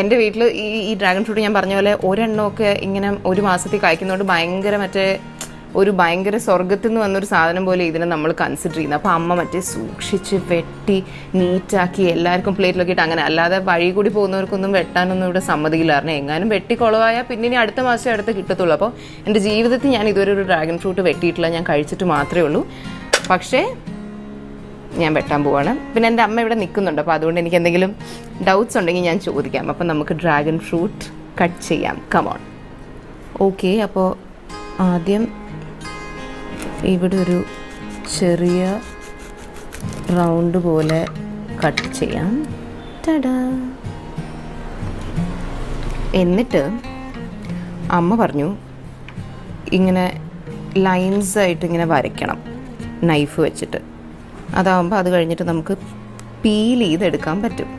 എൻ്റെ വീട്ടിൽ ഈ ഡ്രാഗൺ ഫ്രൂട്ട് ഞാൻ പറഞ്ഞ പോലെ ഒരെണ്ണമൊക്കെ ഇങ്ങനെ ഒരു മാസത്തിൽ കായ്ക്കുന്നതുകൊണ്ട് ഭയങ്കര സ്വർഗത്തിൽ നിന്ന് വന്നൊരു സാധനം പോലെ ഇതിനെ നമ്മൾ കൺസിഡർ ചെയ്യുന്നത്. അപ്പോൾ അമ്മ സൂക്ഷിച്ച് വെട്ടി നീറ്റാക്കി എല്ലാവർക്കും പ്ലേറ്റിലൊക്കെ ഇട്ട് അങ്ങനെ, അല്ലാതെ വഴി കൂടി പോകുന്നവർക്കൊന്നും വെട്ടാനൊന്നും ഇവിടെ സമ്മതിക്കില്ലായിരുന്നു. എങ്ങാനും വെട്ടി കുളവായാൽ പിന്നെ ഇനി അടുത്ത മാസം അടുത്ത് കിട്ടത്തുള്ളൂ. അപ്പോൾ എൻ്റെ ജീവിതത്തിൽ ഞാൻ ഇതുവരെ ഒരു ഡ്രാഗൺ ഫ്രൂട്ട് വെട്ടിയിട്ടില്ല, ഞാൻ കഴിച്ചിട്ട് മാത്രമേ ഉള്ളൂ. പക്ഷേ ഞാൻ വെട്ടാൻ പോവാണ്. പിന്നെ എൻ്റെ അമ്മ ഇവിടെ നിൽക്കുന്നുണ്ട്, അപ്പോൾ അതുകൊണ്ട് എനിക്ക് എന്തെങ്കിലും ഡൗട്ട്സ് ഉണ്ടെങ്കിൽ ഞാൻ ചോദിക്കാം. അപ്പം നമുക്ക് ഡ്രാഗൺ ഫ്രൂട്ട് കട്ട് ചെയ്യാം. കമോൺ. ഓക്കെ, അപ്പോൾ ആദ്യം ഇവിടെ ഒരു ചെറിയ റൗണ്ട് പോലെ കട്ട് ചെയ്യാം. ടടാ. എന്നിട്ട് അമ്മ പറഞ്ഞു ഇങ്ങനെ ലൈൻസായിട്ട് ഇങ്ങനെ വരയ്ക്കണം നൈഫ് വെച്ചിട്ട്. അതാകുമ്പോൾ അത് കഴിഞ്ഞിട്ട് നമുക്ക് പീൽ ചെയ്തെടുക്കാൻ പറ്റും.